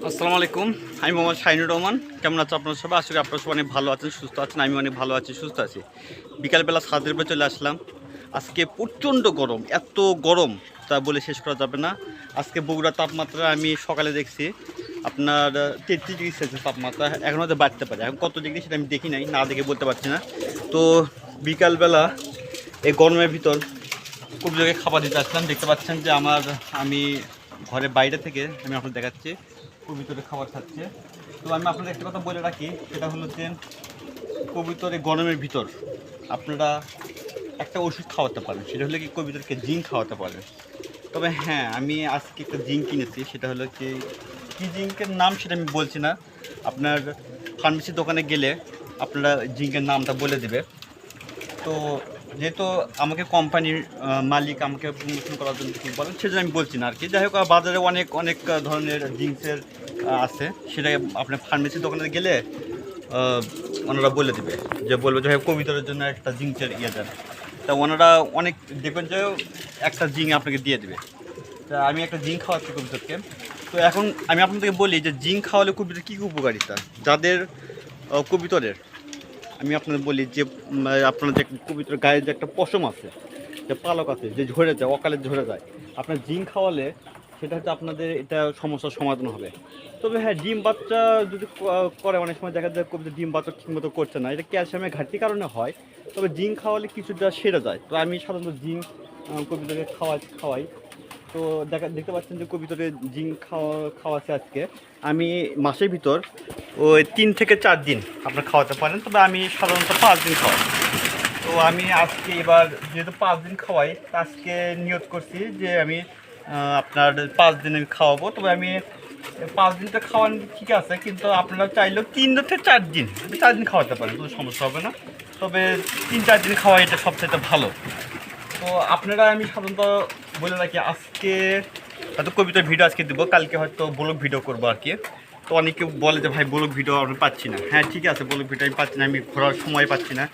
আসসালামু আলাইকুম। আমি মোহাম্মদ শাহিনুর রহমান। কেমন আছো আপনারা সবাই? আশা করি আপনারা সবাই অনেক ভালো আছেন, সুস্থ আছেন। আমি অনেক ভালো আছি, সুস্থ আছি। বিকালবেলা ছাদের উপরে চলে আসলাম। আজকে প্রচণ্ড গরম, এত গরম তা বলে শেষ করা যাবে না। আজকে বগুড়ার তাপমাত্রা আমি সকালে দেখছি আপনার 33 ডিগ্রি সেলসিয়াস তাপমাত্রা। এখন হয়তো বাড়তে পারে, এখন কত ডিগ্রি সেটা আমি দেখি নাই, না দেখে বলতে পারছি না। তো বিকালবেলা এই গরমের ভিতর খুব জায়গায় খাবার দিতে আসলাম। দেখতে পাচ্ছেন যে আমি ঘরের বাইরে থেকে আমি আপনাদের দেখাচ্ছি কবিতরে খাবার খাচ্ছে। তো আমি আপনাদের একটা কথা বলে রাখি, সেটা হলো যে কবিতরে গরমের ভিতর আপনারা একটা ওষুধ খাওয়াতে পারেন, সেটা হলো কি কবিতরকে জিঙ্ক খাওয়াতে পারেন। তবে হ্যাঁ, আমি আজকে একটা জিঙ্ক কিনেছি, সেটা হলো কি কী জিঙ্কের নাম সেটা আমি বলছি না। আপনার ফার্মেসির দোকানে গেলে আপনারা জিঙ্কের নামটা বলে দেবে। তো যেহেতু আমাকে কোম্পানির মালিক আমাকে প্রমোশন করার জন্য কি বলেন, সেজন্য আমি বলছি না আর কি। যাই হোক, বাজারে অনেক অনেক ধরনের জিন্সের আছে, সেটা আপনার ফার্মেসির দোকানে গেলে ওনারা বলে দেবে, যে বলবে যে কবিতরের জন্য একটা জিন্সের ইয়ে দেন। তা ওনারা অনেক দেখবেন যে একটা জিঙ্ক আপনাকে দিয়ে দেবে। তা আমি একটা জিঙ্ক খাওয়াচ্ছি কবিতরকে। তো এখন আমি আপনাদেরকে বলি যে জিঙ্ক খাওয়ালে কবিতর কী কী উপকারিতা। যাদের কবিতরের আমি আপনাদের বলি যে আপনার যে কবিতর গায়ে যে একটা পশম আছে, যে পালক আছে, যে ঝরে যায়, অকালে ঝরে যায়, আপনার জিঙ্ক খাওয়ালে সেটা হচ্ছে আপনাদের এটা সমস্যার সমাধান হবে। তবে হ্যাঁ, ডিম বাচ্চা যদি করে, অনেক সময় দেখা যায় কবিতা ডিম বাচ্চা ঠিকমতো করছে না, এটা ক্যালসিয়ামের ঘাটতির কারণে হয়। তবে জিঙ্ক খাওয়ালে কিছুটা সেরে যায়। তো আমি সাধারণত জিঙ্ক কবিতাকে খাওয়াই। তো দেখতে পাচ্ছেন যে কবিতরে জিঙ্ক খাওয়াচ্ছে আজকে। আমি মাসের ভিতর ওই 3 থেকে 4 দিন আপনার খাওয়াতে পারেন, তবে আমি সাধারণত 5 দিন খাওয়াই। তো আমি আজকে এবার যেহেতু 5 দিন খাওয়াই, আজকে নিয়ত করছি যে আমি আপনার 5 দিন আমি খাওয়াবো। তবে আমি 5 দিনটা খাওয়ান ঠিক আছে, কিন্তু আপনারা চাইলেও 3 থেকে 4 দিন 4 দিন খাওয়াতে পারেন, কোনো সমস্যা হবে না। তবে 3-4 দিন খাওয়া এটা সবচেয়ে ভালো। তো আপনারা আমি সাধারণত বলে রাখি, আজকে হয়তো কবিতার ভিডিও আজকে দেবো, কালকে হয়তো ব্লগ ভিডিও করবো আর কি। তো অনেকে বলে যে ভাই ব্লগ ভিডিও আমি পাচ্ছি না। হ্যাঁ ঠিক আছে, ব্লগ ভিডিও আমি পাচ্ছি না, আমি ঘোরার সময় পাচ্ছি না,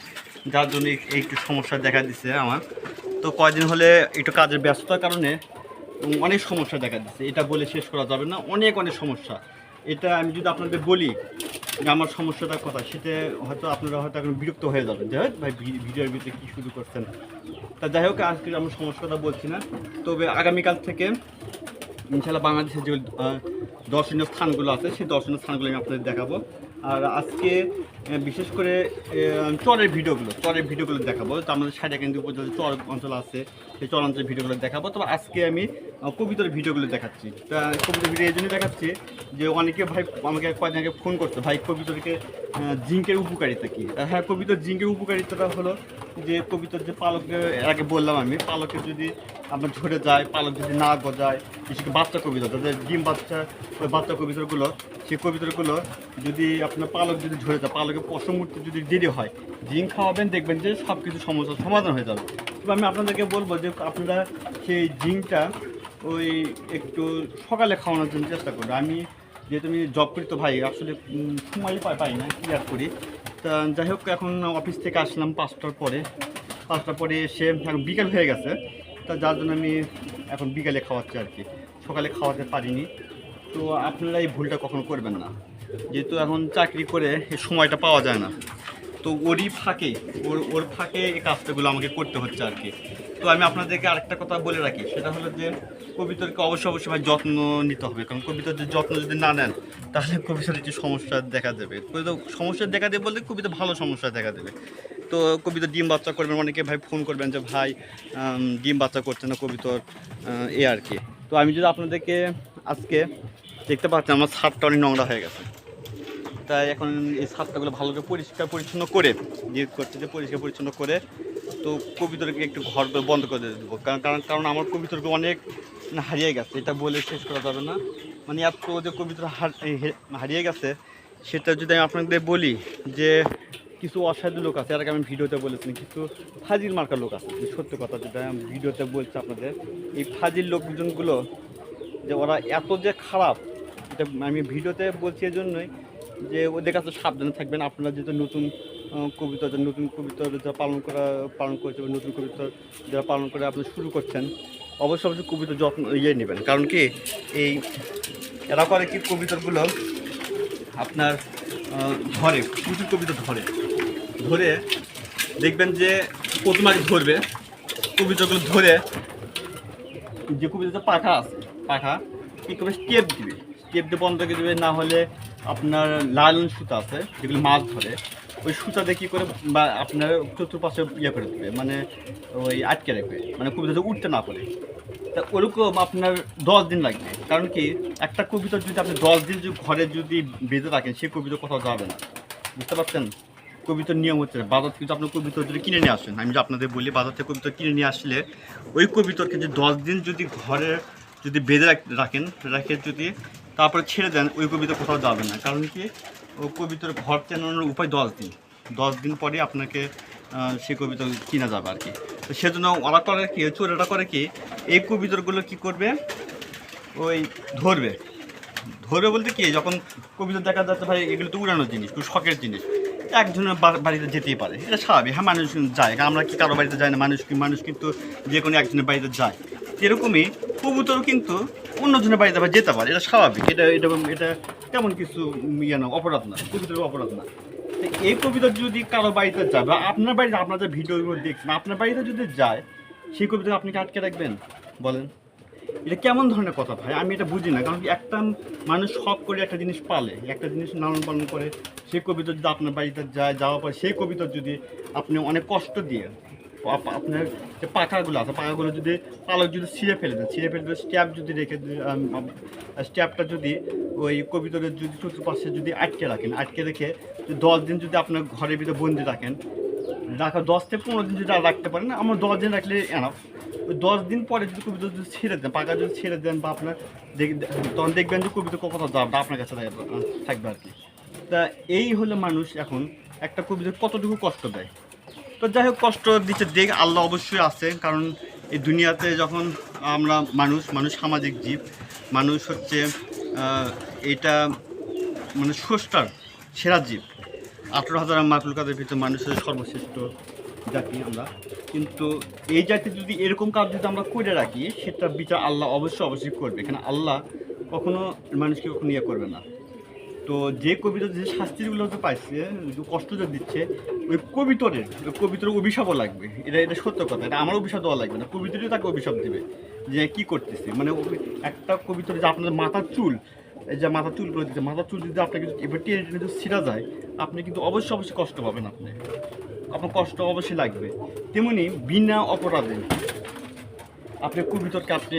যার জন্য একটু সমস্যা দেখা দিচ্ছে আমার। তো কয়দিন হলে একটু কাজের ব্যস্ততার কারণে অনেক সমস্যা দেখা দিচ্ছে, এটা বলে শেষ করা যাবে না, অনেক অনেক সমস্যা। এটা আমি যদি আপনাদের বলি যে আমার সমস্যাটার কথা, সেটা হয়তো আপনারা হয়তো এখন বিরক্ত হয়ে যাবেন যে ভাই ভিডিওর ভিতরে কী শুরু করছেন। তা যাই হোক, আজকে আমরা সমস্যাটা বলছি না। তবে আগামীকাল থেকে ইনশাআল্লাহ বাংলাদেশের যে দর্শনীয় স্থানগুলো আছে, সেই দর্শনীয় স্থানগুলো আমি আপনাদের দেখাবো। আর আজকে বিশেষ করে চরের ভিডিওগুলো দেখাবো। তো আমাদের সাইডাকান্দি উপজেলার চর অঞ্চল আছে, সেই চর অঞ্চলের ভিডিওগুলো দেখাবো। তবে আজকে আমি কবিতার ভিডিওগুলো দেখাচ্ছি। তা কবিতার ভিডিও এই জন্যই দেখাচ্ছি যে অনেকে ভাই আমাকে কয়েকদিন আগে ফোন করছে, ভাই কবিতাকে জিঙ্কের উপকারিতা কী। হ্যাঁ, কবিতার জিঙ্কের উপকারিতাটা হলো যে কবিতার যে পালকে আগে বললাম আমি, পালকে যদি আপনার ঝরে যায়, পালক যদি না গজায়, বিশেষ করে বাচ্চা কবিতা, যাদের ডিম বাচ্চা, ওই বাচ্চা কবিতাগুলো, সেই কবিতাগুলো যদি আপনার পালক যদি ঝরে যায়, পালকের পশম উঠতে যদি দেরি হয়, জিঙ্ক খাওয়াবেন, দেখবেন যে সব কিছু সমস্যার সমাধান হয়ে যাবে। তবে আমি আপনাদেরকে বলবো যে আপনারা সেই জিঙ্কটা ওই একটু সকালে খাওয়ানোর জন্য চেষ্টা করবেন। আমি যেহেতু আমি জব করি, তো ভাই আসলে সময়ই পাই না, ক্লিয়ার করি। তা যাই হোক, এখন অফিস থেকে আসলাম 5টার পরে এসে এখন বিকেল হয়ে গেছে। তা যার জন্য আমি এখন বিকেলে খাওয়াচ্ছি আর কি, সকালে খাওয়াতে পারিনি। তো আপনারা এই ভুলটা কখনো করবেন না, যেহেতু এখন চাকরি করে এই সময়টা পাওয়া যায় না। তো ওর ফাঁকে এই কাজটাগুলো আমাকে করতে হচ্ছে আর কি। তো আমি আপনাদেরকে আরেকটা কথা বলে রাখি, সেটা হলো যে কবিতরকে অবশ্যই ভাই যত্ন নিতে হবে। কারণ কবিতার যে যত্ন যদি না নেন, তাহলে কবিতার একটি সমস্যা দেখা দেবে। সমস্যা দেখা দেবে বলতে কবিতা ভালো সমস্যা দেখা দেবে। তো কবিতা ডিম বাচ্চা করবেন, অনেকে ভাই ফোন করবেন যে ভাই ডিম বাচ্চা করছে না কবিতর, এ আর কি। তো আমি যদি আপনাদেরকে আজকে দেখতে পাচ্ছি আমার ছাদটা অনেক নোংরা হয়ে গেছে। তাই এখন এই ছাদটাগুলো ভালো করে পরিষ্কার পরিচ্ছন্ন করে পরিষ্কার পরিচ্ছন্ন করে তো কবিতরকে একটু ঘর বন্ধ করে দেবো। কারণ আমার কবিতরকে অনেক হারিয়ে গেছে, এটা বলে শেষ করা যাবে না। মানে এত যে কবিতর হারিয়ে গেছে, সেটা যদি আমি আপনাদের বলি যে কিছু অসাধু লোক আছে, এর আগে আমি ভিডিওতে বলেছি, কিছু ফাজিল মার্কা লোক আছে, সত্য কথা যেটা আমি ভিডিওতে বলছি আপনাদের। এই ফাজিল লোকজনগুলো যে ওরা এত যে খারাপ, এটা আমি ভিডিওতে বলছি এই জন্যই যে ওদের কাছে সাবধানে থাকবেন। আপনারা যেহেতু নতুন কবিতা যা পালন করছে, নতুন কবিতা যারা পালন করে আপনি শুরু করছেন, অবশ্যই কবিতার যত্ন নেবেন। কারণ কি, এই এরা করে কি কবিতরগুলো আপনার ধরে, প্রচুর কবিতর ধরে দেখবেন যে প্রথম আগে ধরবে কবিতরগুলো ধরে, যে কবিতর পাখা আছে পাখা কী করবে স্টেপ দিয়ে বন্ধ করে দেবে, না হলে আপনার লালন সুতা আছে যেগুলো মাছ ধরে ওই সুতা দিয়ে কী করে বা আপনার চতুর্পাশে ইয়ে করে দেবে, মানে ওই আটকে রাখবে, মানে কবিতা উঠতে না পারে। তা ওরকম আপনার 10 দিন লাগবে। কারণ কি একটা কবিতা যদি আপনি 10 দিন যদি ঘরে যদি বেঁধে রাখেন সেই কবিতা কোথাও যাবে না, বুঝতে পারছেন? কবিতার নিয়ম হচ্ছে বাজার থেকে আপনার কবিতা যদি কিনে নিয়ে আসেন, আমি যে আপনাদের বলি বাজার থেকে কবিতা কিনে নিয়ে আসলে ওই কবিতাকে যে 10 দিন যদি ঘরে যদি বেঁধে রেখে যদি তারপরে ছেড়ে দেন ওই কবিতা কোথাও যাবে না। কারণ কি ওই কবিতার ঘর চেনানোর উপায় 10 দিন পরে আপনাকে সেই কবিতা কিনা যাবে আর কি। তো সেজন্য ওরা করে কি চোরেরা করে কি এই কবিতাগুলো কি করবে ওই ধরবে বলতে কি যখন কবিতা দেখা যাচ্ছে ভাই এগুলো তো উড়ানোর জিনিস, খুব শখের জিনিস, একজনের বাড়িতে যেতেই পারে, এটা স্বাভাবিক। হ্যাঁ মানুষ যায়, আমরা কি কারো বাড়িতে যায় না, মানুষ কিন্তু যে কোনো একজনের বাড়িতে যায়। এরকমই কবুতরও কিন্তু অন্যজনের বাড়িতে আবার যেতে পারে, এটা স্বাভাবিক। এটা তেমন কিছু ইয়ে না, অপরাধ না, কবুতরের অপরাধ না। তো এই কবিতা যদি কারো বাড়িতে যায় বা আপনার বাড়িতে আপনাদের ভিডিওগুলো দেখছেন আপনার বাড়িতে যদি যায় সেই কবিতা আপনি কি আটকে রাখবেন বলেন? এটা কেমন ধরনের কথা ভাই, আমি এটা বুঝি না। কারণ কি একটা মানুষ শখ করে একটা জিনিস পালে, একটা জিনিস লালন পালন করে, সেই কবিতা যদি আপনার বাড়িতে যাওয়ার পর সেই কবিতা যদি আপনি অনেক কষ্ট দিয়ে আপনার যে পাখাগুলো আছে পাখাগুলো যদি পালক যদি ছিঁড়ে ফেলে স্ট্যাপ যদি রেখে স্ট্যাপটা যদি ওই কবিতার যদি চতুর্পাশে যদি আটকে রেখে 10 দিন যদি আপনার ঘরের ভিতরে বন্দি রাখেন, 10 থেকে 15 দিন যদি রাখতে পারেন, আমার 10 দিন রাখলে এনাফ। ওই 10 দিন পরে যদি কবিতা যদি ছেড়ে দেন, পাকা যদি ছেড়ে দেন বা আপনার তখন দেখবেন যে কবিতা কোথাও যাবে আপনার কাছে থাকবে আর কি। তা এই হলো মানুষ এখন একটা কবিতা কতটুকু কষ্ট দেয়। তো যাই হোক কষ্ট দিচ্ছে দেখ, আল্লাহ অবশ্যই আছে। কারণ এই দুনিয়াতে যখন আমরা মানুষ সামাজিক জীব, মানুষ হচ্ছে এটা মানে স্রষ্টার সেরা জীব। 18,000 মাখলুকাতের ভিতরে মানুষের সর্বশ্রেষ্ঠ জাতি আমরা। কিন্তু এই জাতি যদি এরকম কাজ যদি আমরা করে রাখি সেটা বিচার আল্লাহ অবশ্যই করবে। এখানে আল্লাহ কখনো মানুষকে কখনো ইয়ে করবে না। তো যে কবিতা যে শাস্তিগুলো পাইছে কষ্ট যে দিচ্ছে ওই কবিতরের অভিশাপও লাগবে। এটা সত্য কথা, এটা আমার অভিশাপ দেওয়া লাগবে না, কবিতরই তাকে অভিশাপ দেবে যে কি করতেছে। মানে একটা কবিতর যে আপনাদের মাথার চুল এই যে মাথার চুল করে দিচ্ছে, মাথার চুল যদি আপনাকে এবার টেনে টেনে যদি ছিঁড়া যায় আপনি কিন্তু অবশ্যই কষ্ট পাবেন, আপনার কষ্ট অবশ্যই লাগবে। তেমনি বিনা অপরাধে আপনি কবিতরকে আপনি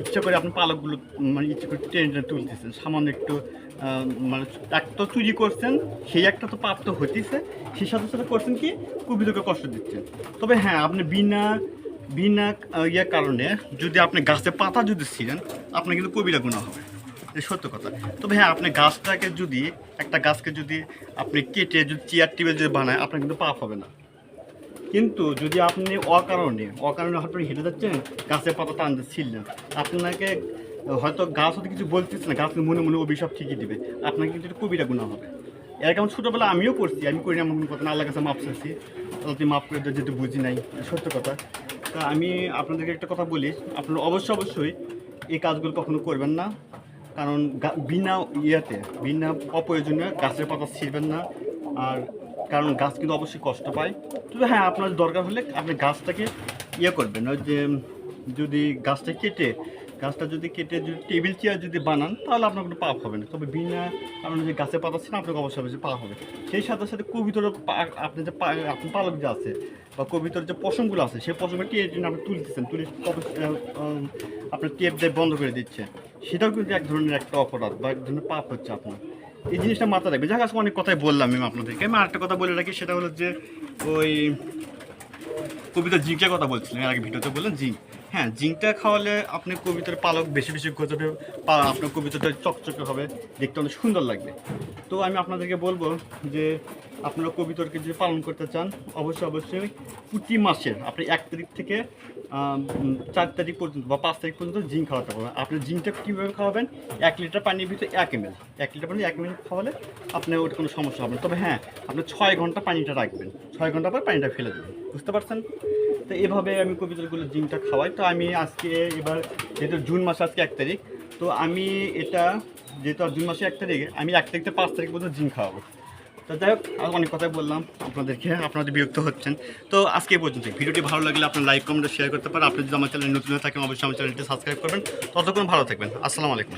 ইচ্ছা করে আপনি পালকগুলো মানে ইচ্ছা করে টেনে টেনে তুলতেছেন, সামান্য একটু মানে একটা চুরি করছেন, সেই একটা তো পাপ তো হইতেছে, সেই সাথে করছেন কি কবিতরকে কষ্ট দিচ্ছেন। তবে হ্যাঁ আপনি বিনা ইয়ের কারণে যদি আপনি গাছের পাতা যদি ছিঁড়েন আপনার কিন্তু কবিরা গুনাহ হবে, সত্য কথা। তবে হ্যাঁ আপনি একটা গাছকে যদি আপনি কেটে যদি চেয়ার টেবিল যদি বানায় আপনার কিন্তু পাপ হবে না। কিন্তু যদি আপনি অকারণে আপনি হেঁটে যাচ্ছেন গাছের পাতা টানতে ছিলেন, আপনাকে হয়তো গাছ হয়তো কিছু বলতেছে না, গাছ মনে মনে অভিশাপ ঠিকই দিবে, আপনাকে কিন্তু এটা কবিরা গুনাহ হবে। এর কেমন ছোটোবেলা আমিও করছি, আমি করি না এমন কথা না, আল্লাহর কাছে মাপ চাইছি, তুই মাফ করে দেয় যেহেতু বুঝি নাই, সত্য কথা। তা আমি আপনাদেরকে একটা কথা বলি, আপনারা অবশ্যই এই কাজগুলো কখনো করবেন না। কারণ বিনা অপ্রয়োজনীয় গাছের পাতা ছিঁড়বেন না। আর কারণ গাছ কিন্তু অবশ্যই কষ্ট পায়। তবে হ্যাঁ আপনার দরকার হলে আপনি গাছটাকে করবেন, ওই যে যদি গাছটা যদি কেটে যদি টেবিল চেয়ার যদি বানান তাহলে আপনার কোনো পাপ হবে না। তবে বিনা কারণে যে গাছের পাতা ছিল আপনাকে অবশ্যই পাপ হবে। সেই সাথে কবিতরের আপনি যে আপনার পালক যে আছে বা কবিতর যে পশমগুলো আছে সেই পশমটা টেনে আপনি তুলতেছেন, আপনার টেপ দিয়ে বন্ধ করে দিচ্ছে, সেটাও কিন্তু এক ধরনের একটা অপরাধ বা এক ধরনের পাপ হচ্ছে আপনার। এই জিনিসটা মাথায় রাখবে। যাক আজকে অনেক কথাই বললাম আমি আপনাদেরকে, আমি আরেকটা কথা বলে রাখি, সেটা হলো যে ওই কবিতার জিঙ্কের কথা বলছিলেন এর আগে ভিডিওতে, বললেন জিঙ্ক। হ্যাঁ জিঙ্কটা খাওয়ালে আপনি কবিতার পালক বেশি গজাবে, আপনার কবিতাটা চকচকে হবে, দেখতে অনেক সুন্দর লাগবে। তো আমি আপনাদেরকে বলবো যে আপনারা কবিতরকে যদি পালন করতে চান অবশ্যই প্রতি মাসের আপনি 1 তারিখ থেকে 4 তারিখ পর্যন্ত বা 5 তারিখ পর্যন্ত জিঙ্ক খাওয়াতে পারবেন। আপনি জিঙ্কটা কীভাবে খাওয়াবেন, 1 লিটার পানির ভিতরে 1 ml, 1 লিটার পানি 1 ml খাওয়ালে আপনার ওটা কোনো সমস্যা হবে না। তবে হ্যাঁ আপনি 6 ঘন্টা পানিটা রাখবেন, 6 ঘন্টা পর পানিটা ফেলে দেবেন, বুঝতে পারছেন? তো এভাবে আমি কবিতরগুলো জিঙ্কটা খাওয়াই। তো আমি আজকে এবার যেহেতু জুন মাস আজকে 1 তারিখ, তো আমি এটা যেহেতু আর 2 মাসে 1 তারিখে, আমি 1 তারিখ থেকে 5 তারিখ পর্যন্ত জিম খাওয়াবো। তো যাই হোক, আর অনেক কথাই বললাম আপনাদেরকে, আপনাদের বিরক্ত হচ্ছেন। তো আজকে এই পর্যন্ত। ভিডিওটি ভালো লাগলে আপনার লাইক কমেন্ট শেয়ার করতে পারেন। আপনি যদি আমার চ্যানেলে নতুন হয়ে থাকেন অবশ্যই আমার চ্যানেলটি সাবস্ক্রাইব করবেন। ততক্ষণ ভালো থাকবেন। আসসালামু আলাইকুম।